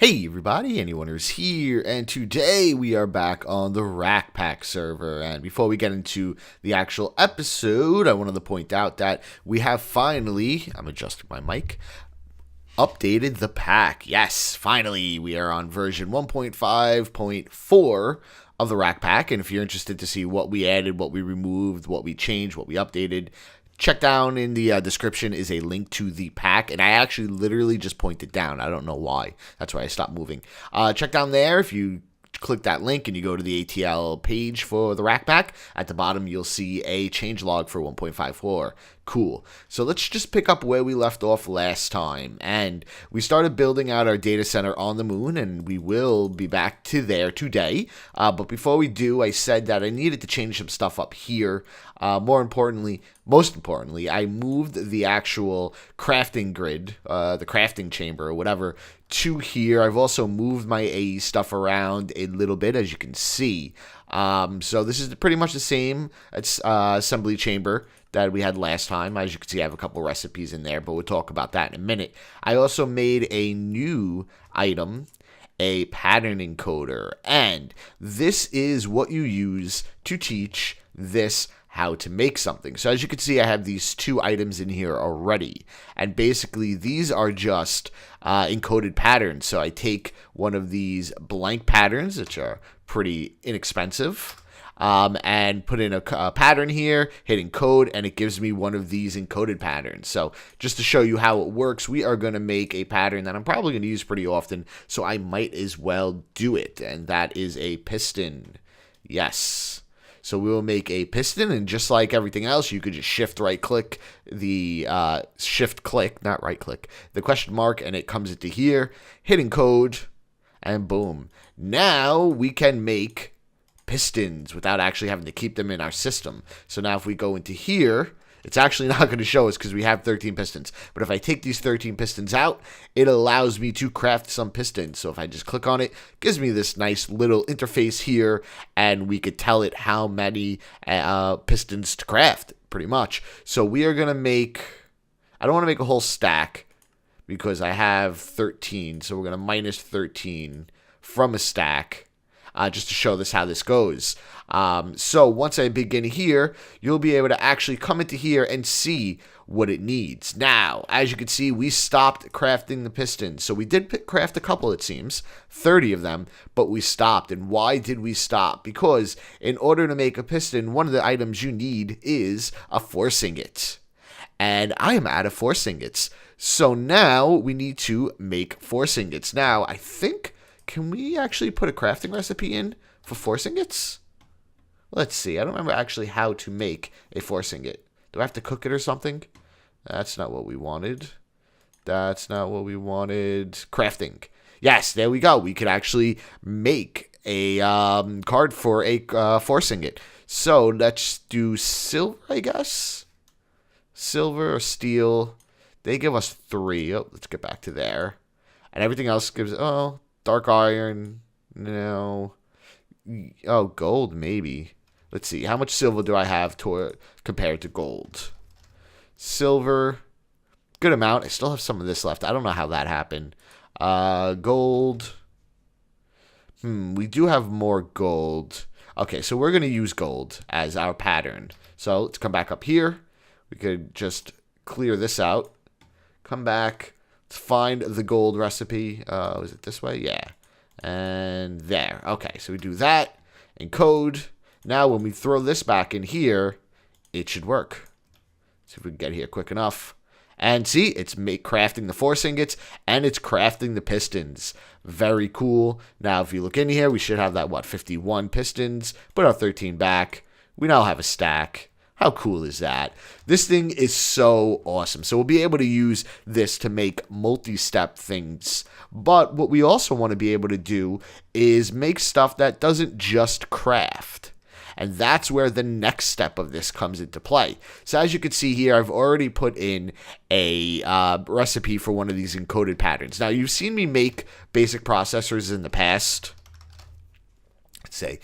Hey everybody, neonerz here, and today we are back on the RAC server. And before we get into the actual episode, I wanted to point out that we have finally, I'm adjusting my mic, updated the pack. Yes, finally, we are on version 1.5.4 of the RAC, and if you're interested to see what we added, what we removed, what we changed, what we updated, check down in the description is a link to the pack, and I actually literally just pointed down. I don't know why. That's why I stopped moving. Check down there. If you click that link and you go to the ATL page for the RAC pack, at the bottom you'll see a changelog for 1.54. Cool. So let's just pick up where we left off last time. And we started building out our data center on the moon, and we will be back to there today. But before we do, I said that I needed to change some stuff up here. Most importantly, I moved the actual crafting grid, the crafting chamber or whatever, to here. I've also moved my AE stuff around a little bit, as you can see. So this is pretty much the same assembly chamber that we had last time. As you can see, I have a couple recipes in there, but we'll talk about that in a minute. I also made a new item, a pattern encoder, and this is what you use to teach this how to make something. So as you can see, I have these two items in here already, and basically these are just encoded patterns. So I take one of these blank patterns, which are pretty inexpensive, and put in a pattern here, hit encode, and it gives me one of these encoded patterns. So just to show you how it works, we are going to make a pattern that I'm probably going to use pretty often, so I might as well do it, and that is a piston. Yes. So we will make a piston, and just like everything else, you could just shift-right-click the shift-click, not right-click, the question mark, and it comes into here, hit encode, and boom. Now we can make pistons without actually having to keep them in our system. So now if we go into here, it's actually not going to show us because we have 13 pistons. But if I take these 13 pistons out, it allows me to craft some pistons. So if I just click on it, it gives me this nice little interface here, and we could tell it how many pistons to craft, pretty much. So we are going to make, I don't want to make a whole stack because I have 13. So we're going to minus 13 from a stack. Just to show this how this goes. So once I begin here, you'll be able to actually come into here and see what it needs. Now, as you can see, we stopped crafting the pistons. So we did craft a couple, it seems, 30 of them, but we stopped. And why did we stop? Because in order to make a piston, one of the items you need is a force ingot. And I am out of force ingots. So now we need to make force ingots. Now, I think, can we actually put a crafting recipe in for force ingots? Let's see. I don't remember actually how to make a force ingot. Do I have to cook it or something? That's not what we wanted. That's not what we wanted. Crafting. Yes, there we go. We could actually make a card for a force ingot. So let's do silver, I guess. Silver or steel. They give us 3. Oh, let's get back to there. And everything else gives, oh, dark iron, no. Oh, gold, maybe. Let's see. How much silver do I have compared to gold? Silver, good amount. I still have some of this left. I don't know how that happened. Gold. We do have more gold. Okay, so we're going to use gold as our pattern. So let's come back up here. We could just clear this out. Come back. Find the gold recipe. Is it this way? Yeah. And there. Okay, so we do that. Encode. Now when we throw this back in here, it should work. See if we can get here quick enough. And see, it's crafting the force ingots, and it's crafting the pistons. Very cool. Now if you look in here, we should have that, 51 pistons. Put our 13 back. We now have a stack. How cool is that? This thing is so awesome. So we'll be able to use this to make multi-step things. But what we also want to be able to do is make stuff that doesn't just craft. And that's where the next step of this comes into play. So as you can see here, I've already put in a recipe for one of these encoded patterns. Now, you've seen me make basic processors in the past. Say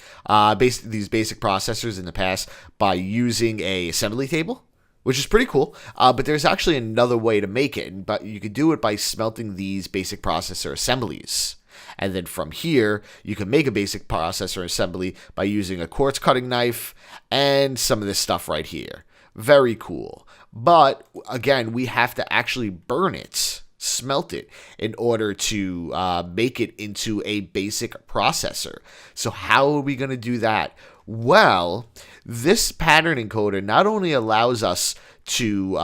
these basic processors in the past by using a assembly table, which is pretty cool. But there's actually another way to make it, but you could do it by smelting these basic processor assemblies. And then from here, you can make a basic processor assembly by using a quartz cutting knife and some of this stuff right here. Very cool. But again, we have to actually burn it, smelt it, in order to make it into a basic processor. So how are we going to do that? Well, this pattern encoder not only allows us to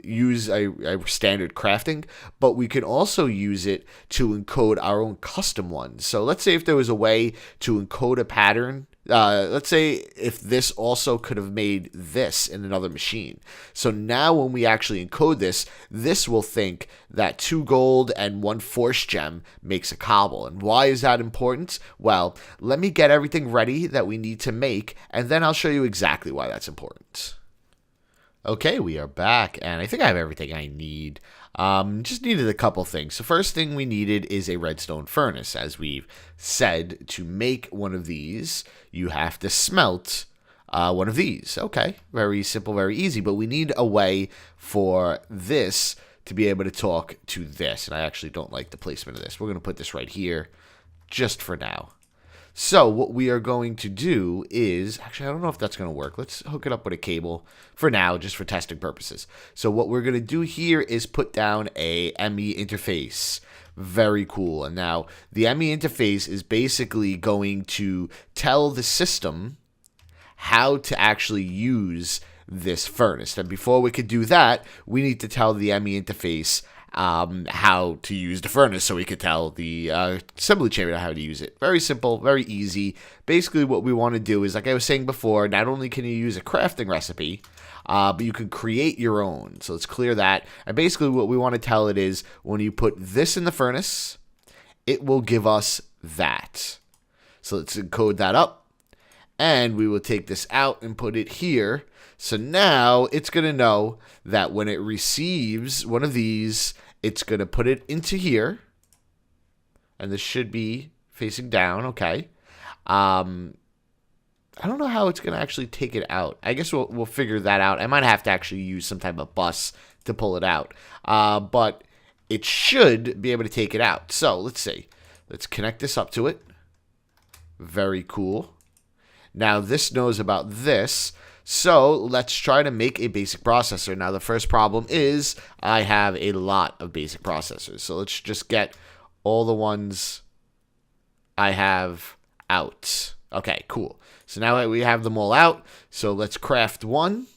use a standard crafting, but we can also use it to encode our own custom ones. So let's say if there was a way to encode a pattern, let's say if this also could have made this in another machine. So now when we actually encode this, this will think that 2 gold and 1 force gem makes a cobble. And why is that important? Well, let me get everything ready that we need to make, and then I'll show you exactly why that's important. Okay, we are back, and I think I have everything I need. Just needed a couple things. The first thing we needed is a redstone furnace. As we've said, to make one of these, you have to smelt one of these. Okay, very simple, very easy, but we need a way for this to be able to talk to this, and I actually don't like the placement of this. We're going to put this right here just for now. So what we are going to do is, actually I don't know if that's going to work. Let's hook it up with a cable for now, just for testing purposes. So what we're going to do here is put down a ME interface. Very cool. And now the ME interface is basically going to tell the system how to actually use this furnace. And before we could do that, we need to tell the ME interface how to use the furnace, so we could tell the assembly chamber how to use it. Very simple, very easy. Basically what we want to do is, like I was saying before, not only can you use a crafting recipe, but you can create your own. So let's clear that. And basically what we want to tell it is, when you put this in the furnace, it will give us that. So let's encode that up. And we will take this out and put it here. So now it's going to know that when it receives one of these, it's going to put it into here. And this should be facing down. Okay. I don't know how it's going to actually take it out. I guess we'll figure that out. I might have to actually use some type of bus to pull it out. But it should be able to take it out. So let's see. Let's connect this up to it. Very cool. Now this knows about this. So let's try to make a basic processor. Now the first problem is I have a lot of basic processors. So let's just get all the ones I have out. Okay, cool. So now we have them all out. So let's craft one.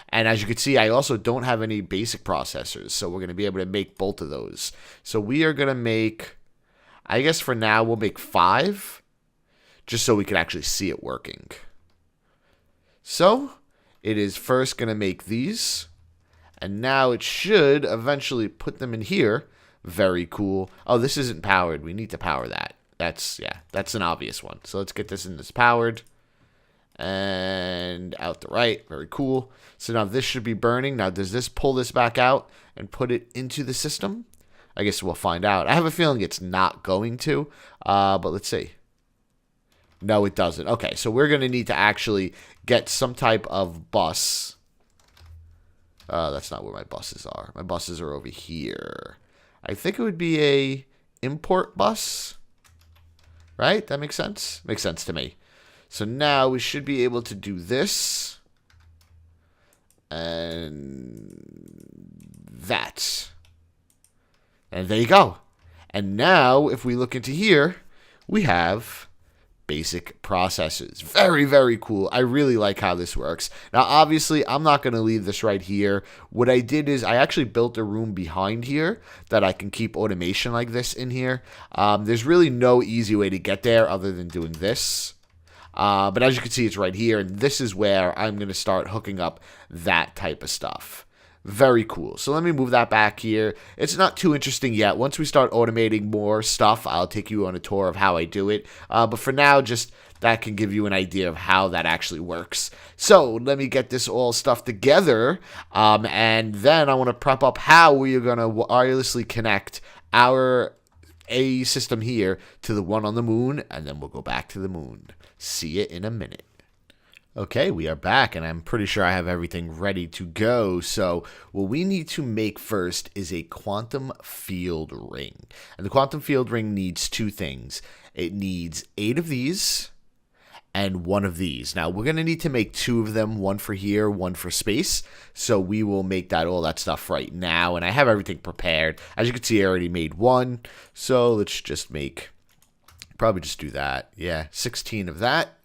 And as you can see, I also don't have any basic processors. So we're going to be able to make both of those. So we are going to make, I guess for now, we'll make 5. Just so we can actually see it working. So it is first going to make these. And now it should eventually put them in here. Very cool. Oh, this isn't powered. We need to power that. That's an obvious one. So let's get this in this powered. And out the right. Very cool. So now this should be burning. Now does this pull this back out and put it into the system? I guess we'll find out. I have a feeling it's not going to. But let's see. No, it doesn't. Okay, so we're going to need to actually get some type of bus. That's not where my buses are. My buses are over here. I think it would be a import bus. Right? That makes sense? Makes sense to me. So now we should be able to do this. And that. And there you go. And now, if we look into here, we have basic processors. Very, very cool. I really like how this works. Now, obviously, I'm not going to leave this right here. What I did is I actually built a room behind here that I can keep automation like this in here. There's really no easy way to get there other than doing this. But as you can see, it's right here. And this is where I'm going to start hooking up that type of stuff. Very cool. So let me move that back here. It's not too interesting yet. Once we start automating more stuff, I'll take you on a tour of how I do it. But for now, just that can give you an idea of how that actually works. So let me get this all stuff together. And then I want to prep up how we are going to wirelessly connect our A system here to the one on the moon. And then we'll go back to the moon. See you in a minute. Okay, we are back, and I'm pretty sure I have everything ready to go. So what we need to make first is a quantum field ring. And the quantum field ring needs two things. It needs 8 of these and 1 of these. Now, we're going to need to make 2 of them, 1 for here, 1 for space. So we will make all that stuff right now, and I have everything prepared. As you can see, I already made 1. So let's just probably just do that. Yeah, 16 of that.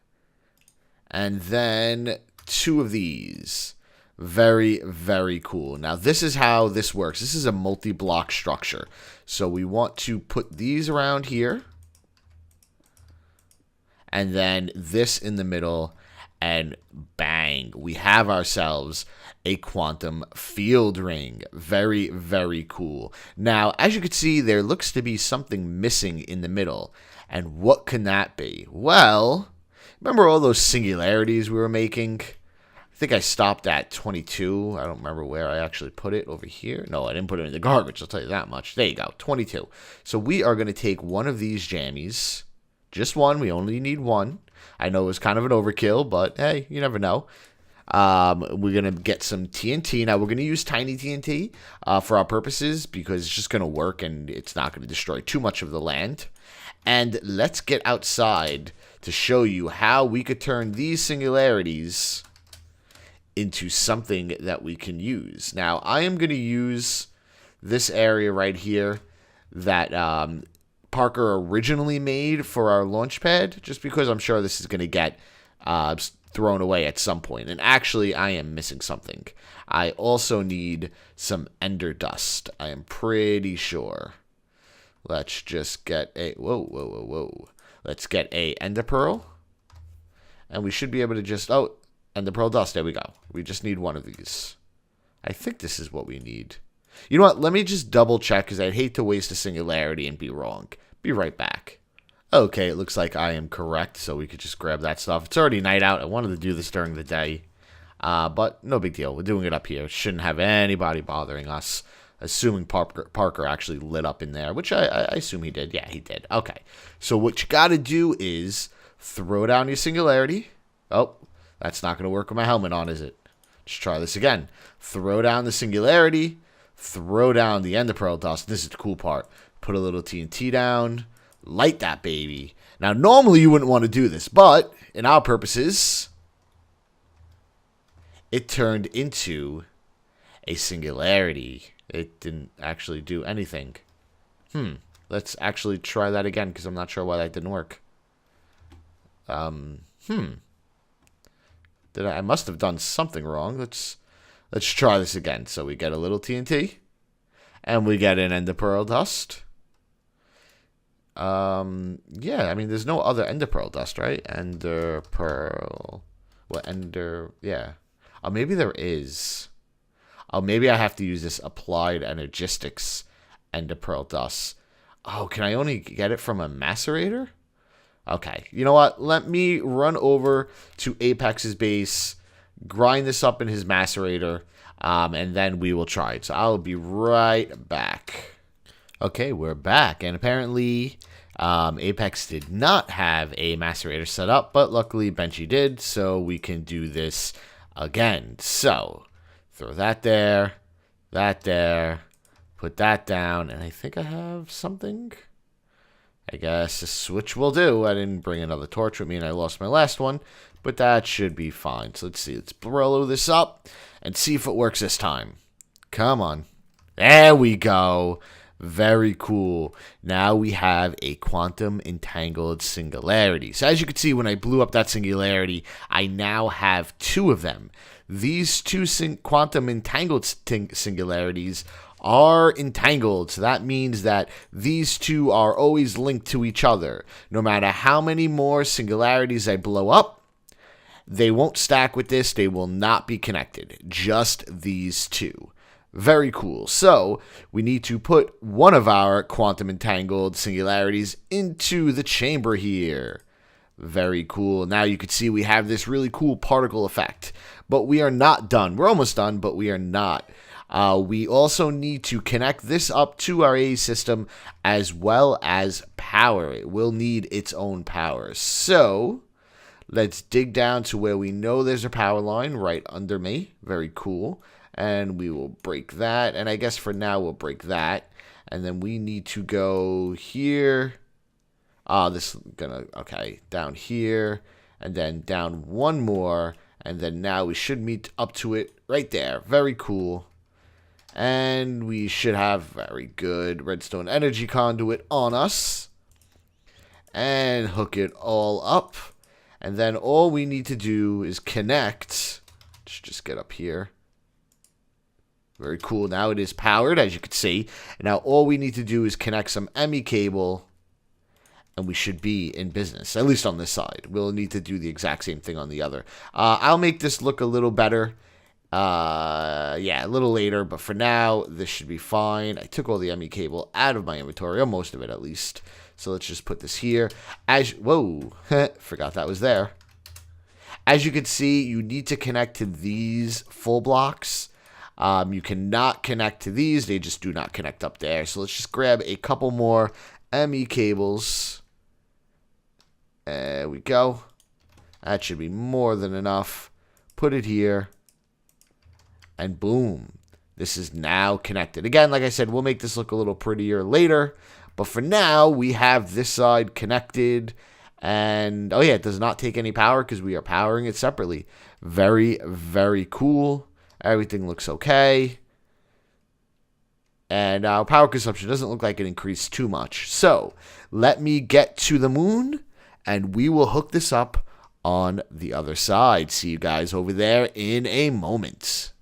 And then 2 of these. Very, very cool. Now, this is how this works. This is a multi-block structure. So we want to put these around here. And then this in the middle. And bang, we have ourselves a quantum field ring. Very, very cool. Now, as you can see, there looks to be something missing in the middle. And what can that be? Well, remember all those singularities we were making? I think I stopped at 22. I don't remember where I actually put it. Over here? No, I didn't put it in the garbage. I'll tell you that much. There you go. 22. So we are going to take one of these jammies. Just one. We only need 1. I know it was kind of an overkill, but hey, you never know. We're going to get some TNT. Now, we're going to use tiny TNT for our purposes because it's just going to work and it's not going to destroy too much of the land. And let's get outside to show you how we could turn these singularities into something that we can use. Now, I am going to use this area right here that Parker originally made for our launch pad, just because I'm sure this is going to get thrown away at some point. And actually, I am missing something. I also need some ender dust. I am pretty sure. Let's just get a... Whoa. Let's get a ender pearl. And we should be able to just... Oh, ender pearl dust. There we go. We just need 1 of these. I think this is what we need. You know what? Let me just double check because I'd hate to waste a singularity and be wrong. Be right back. Okay, it looks like I am correct, so we could just grab that stuff. It's already night out. I wanted to do this during the day. But no big deal. We're doing it up here. Shouldn't have anybody bothering us. Assuming Parker actually lit up in there, which I assume he did. Yeah, he did. Okay. So what you got to do is throw down your singularity. Oh, that's not going to work with my helmet on, is it? Let's try this again. Throw down the singularity. Throw down the ender pearl dust. This is the cool part. Put a little TNT down. Light that baby. Now, normally you wouldn't want to do this, but in our purposes, it turned into a singularity. It didn't actually do anything. Let's actually try that again because I'm not sure why that didn't work. I must have done something wrong. Let's try this again. So we get a little TNT and we get an ender pearl dust. Yeah, I mean there's no other ender pearl dust, right? Ender pearl. What ender? Yeah. Oh, maybe there is. Oh, maybe I have to use this applied energistics ender pearl dust. Oh, can I only get it from a macerator? Okay, you know what? Let me run over to Apex's base, grind this up in his macerator, and then we will try it. So I'll be right back. Okay, we're back, and apparently Apex did not have a macerator set up, but luckily Benchy did, so we can do this again. So throw that there, put that down, and I think I have something. I guess a switch will do. I didn't bring another torch with me, and I lost my last one, but that should be fine. So let's see. Let's blow this up and see if it works this time. Come on. There we go. Very cool. Now we have a quantum entangled singularity. So as you can see, when I blew up that singularity, I now have 2 of them. These 2 quantum entangled singularities are entangled. So that means that these 2 are always linked to each other. No matter how many more singularities I blow up, they won't stack with this. They will not be connected. Just these 2. Very cool. So we need to put one of our quantum entangled singularities into the chamber here. Very cool. Now you can see we have this really cool particle effect. But we are not done. We're almost done, but we are not. We also need to connect this up to our A system as well as power. It will need its own power. So Let's dig down to where we know there's a power line right under me. Very cool. And we will break that. And I guess for now we'll break that. And then we need to go here. This is gonna, okay, down here. And then down one more. And then now we should meet up to it right there. Very cool. And we should have very good redstone energy conduit on us. And hook it all up. And then all we need to do is connect. Let's just get up here. Very cool. Now it is powered, as you can see. And now all we need to do is connect some ME cable. And we should be in business, at least on this side. We'll need to do the exact same thing on the other. I'll make this look a little better. Yeah, a little later. But for now, this should be fine. I took all the ME cable out of my inventory, or most of it at least. So let's just put this here. Whoa, forgot that was there. As you can see, you need to connect to these full blocks. You cannot connect to these. They just do not connect up there. So let's just grab a couple more ME cables. There we go. That should be more than enough. Put it here. And boom. This is now connected. Again, like I said, we'll make this look a little prettier later. But for now, we have this side connected. And, oh yeah, it does not take any power because we are powering it separately. Very, very cool. Everything looks okay. And our power consumption doesn't look like it increased too much. So, let me get to the moon. And we will hook this up on the other side. See you guys over there in a moment.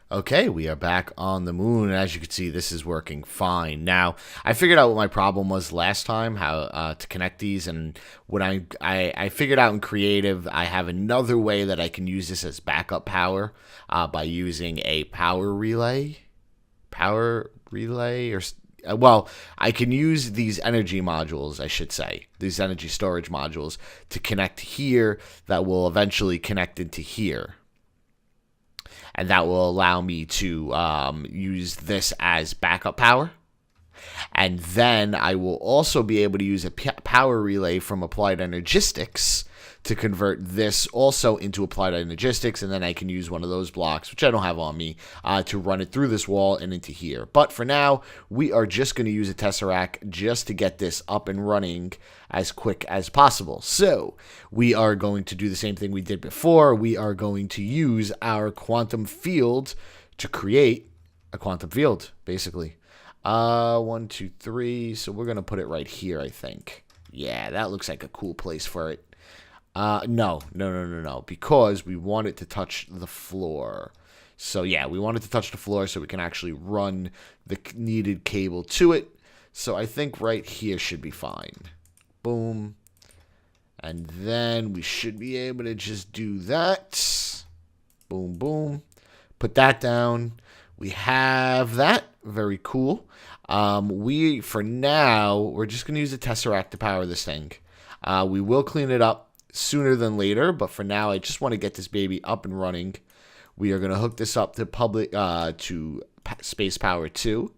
Okay, we are back on the moon, and as you can see, this is working fine. Now, I figured out what my problem was last time, how to connect these, and what I figured out in creative, I have another way that I can use this as backup power by using a power relay, or well, I can use these energy modules, I should say, these energy storage modules to connect here that will eventually connect into here. And that will allow me to use this as backup power. And then I will also be able to use a power relay from Applied Energistics to convert this also into Applied Energistics. And then I can use one of those blocks, which I don't have on me, to run it through this wall and into here. But for now, we are just going to use a Tesseract just to get this up and running as quick as possible. So we are going to do the same thing we did before. We are going to use our quantum field to create a quantum field, basically. 1, 2, 3. So we're going to put it right here, I think. Yeah, that looks like a cool place for it. No, because we want it to touch the floor. So yeah, we want it to touch the floor so we can actually run the needed cable to it. So I think right here should be fine. Boom. And then we should be able to just do that. Boom, boom. Put that down. We have that. Very cool. For now, we're just going to use the Tesseract to power this thing. We will clean it up sooner than later, but for now, I just want to get this baby up and running. We are going to hook this up to Space Power 2.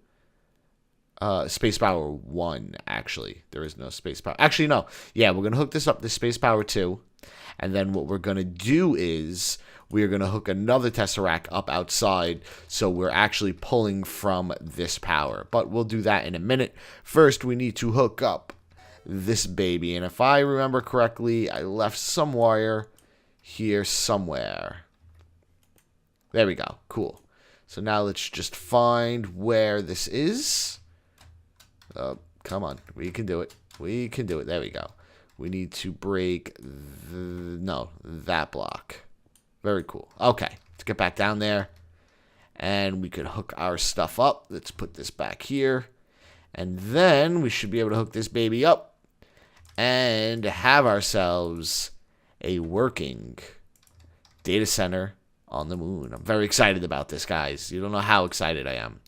Space Power 1, actually. There is no Space Power. Actually, no. Yeah, we're going to hook this up to Space Power 2. And then what we're going to do is we're going to hook another Tesseract up outside. So we're actually pulling from this power. But we'll do that in a minute. First, we need to hook up this baby. And if I remember correctly, I left some wire here somewhere. There we go. Cool. So now let's just find where this is. Come on. We can do it. We can do it. There we go. We need to break that block. Very cool. Okay. Let's get back down there. And we could hook our stuff up. Let's put this back here. And then we should be able to hook this baby up and have ourselves a working data center on the moon. I'm very excited about this, guys. You don't know how excited I am.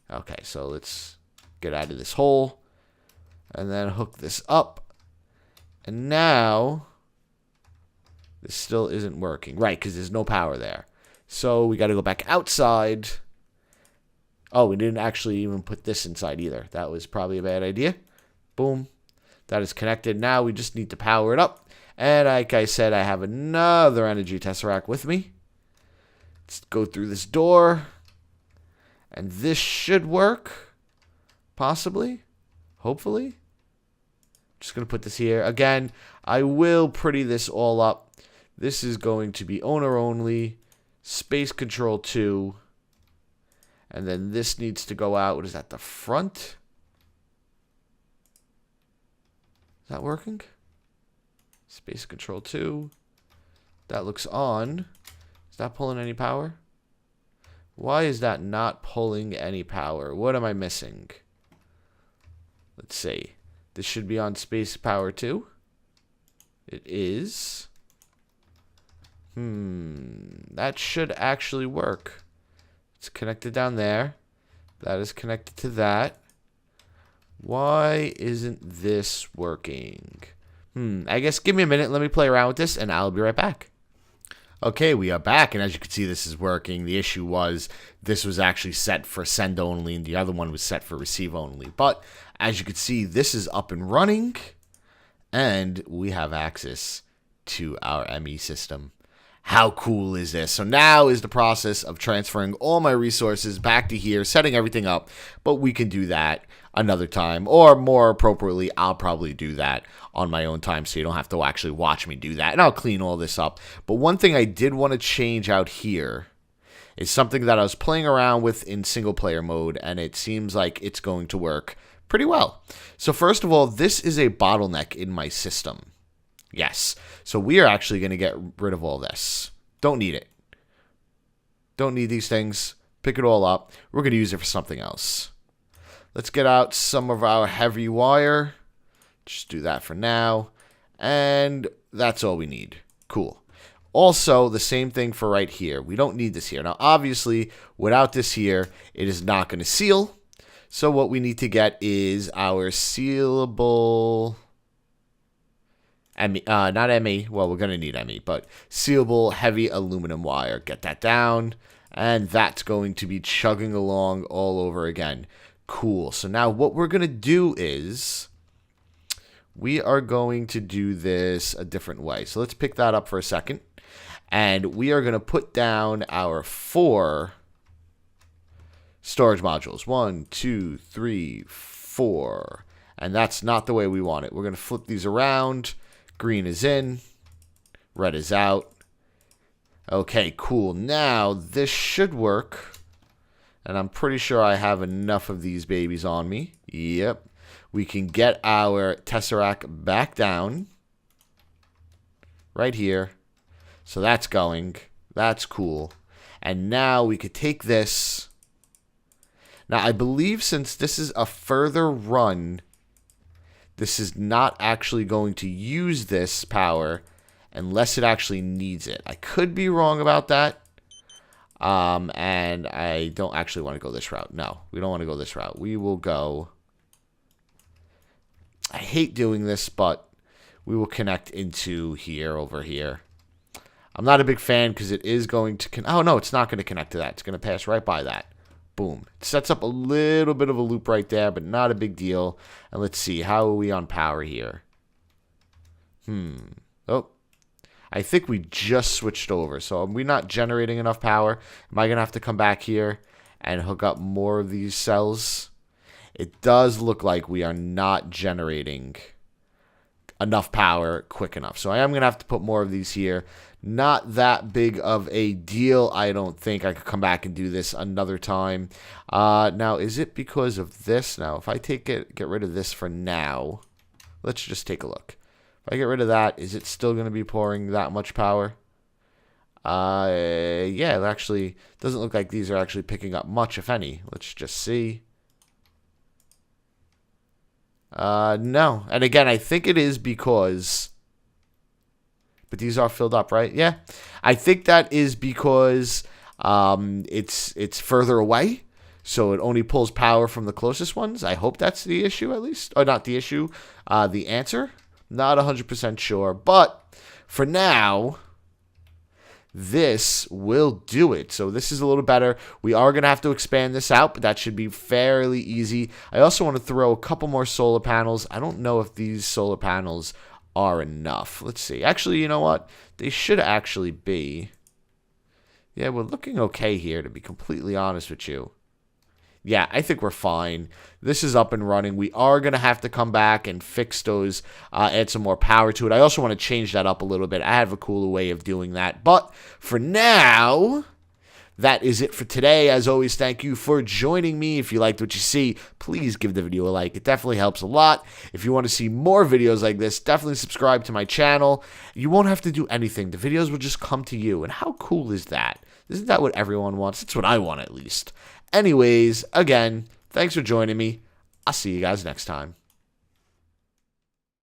Okay, so let's get out of this hole and then hook this up. And now this still isn't working. Right, because there's no power there. So we got to go back outside. Oh, we didn't actually even put this inside either. That was probably a bad idea. Boom. That is connected. Now we just need to power it up. And like I said, I have another energy tesseract with me. Let's go through this door. And this should work. Possibly. Hopefully. Just going to put this here. Again, I will pretty this all up. This is going to be owner only. Space control 2. And then this needs to go out. What is that? The front? Is that working? Space control 2. That looks on. Is that pulling any power? Why is that not pulling any power? What am I missing? Let's see. This should be on space power 2. It is. That should actually work. It's connected down there. That is connected to that. Why isn't this working? I guess give me a minute. Let me play around with this, and I'll be right back. Okay, we are back, and as you can see, this is working. The issue was this was actually set for send only, and the other one was set for receive only. But as you can see, this is up and running, and we have access to our ME system. How cool is this? So now is the process of transferring all my resources back to here, setting everything up, but we can do that another time, or more appropriately, I'll probably do that on my own time so you don't have to actually watch me do that, and I'll clean all this up. But one thing I did want to change out here is something that I was playing around with in single player mode, and it seems like it's going to work pretty well. So first of all, this is a bottleneck in my system. Yes. So we are actually going to get rid of all this. Don't need it. Don't need these things. Pick it all up. We're going to use it for something else. Let's get out some of our heavy wire. Just do that for now. And that's all we need. Cool. Also, the same thing for right here. We don't need this here. Now, obviously, without this here, it is not going to seal. So what we need to get is our sealable... not ME. Well, we're going to need ME, but sealable heavy aluminum wire. Get that down. And that's going to be chugging along all over again. Cool. So now what we're going to do is we are going to do this a different way. So let's pick that up for a second. And we are going to put down our 4 storage modules. 1, 2, 3, 4. And that's not the way we want it. We're going to flip these around. Green is in. Red is out. Okay, cool. Now, this should work. And I'm pretty sure I have enough of these babies on me. Yep. We can get our Tesseract back down. Right here. So that's going. That's cool. And now we could take this. Now, I believe since this is a further run, this is not actually going to use this power unless it actually needs it. I could be wrong about that. And I don't actually want to go this route. No, we don't want to go this route. We will go... I hate doing this, but we will connect into here, over here. I'm not a big fan because it is going to... Oh, no, it's not going to connect to that. It's going to pass right by that. Boom. It sets up a little bit of a loop right there, but not a big deal. And let's see. How are we on power here? Oh. I think we just switched over. So are we not generating enough power? Am I going to have to come back here and hook up more of these cells? It does look like we are not generating enough power quick enough. So I am going to have to put more of these here. Not that big of a deal, I don't think. I could come back and do this another time. Now, is it because of this? Now, if I get rid of this for now, let's just take a look. If I get rid of that, is it still going to be pouring that much power? Yeah, it actually doesn't look like these are actually picking up much, if any. Let's just see. No. And again, I think it is because... But these are filled up, right? Yeah. I think that is because it's further away. So it only pulls power from the closest ones. I hope that's the issue, at least. Or not the issue. The answer. Not 100% sure. But for now, this will do it. So this is a little better. We are going to have to expand this out, but that should be fairly easy. I also want to throw a couple more solar panels. I don't know if these solar panels are enough. Let's see. Actually, you know what? They should actually be. Yeah, we're looking okay here, to be completely honest with you. Yeah, I think we're fine. This is up and running. We are going to have to come back and fix those, add some more power to it. I also want to change that up a little bit. I have a cooler way of doing that. But for now, that is it for today. As always, thank you for joining me. If you liked what you see, please give the video a like. It definitely helps a lot. If you want to see more videos like this, definitely subscribe to my channel. You won't have to do anything. The videos will just come to you. And how cool is that? Isn't that what everyone wants? That's what I want, at least. Anyways, again, thanks for joining me. I'll see you guys next time.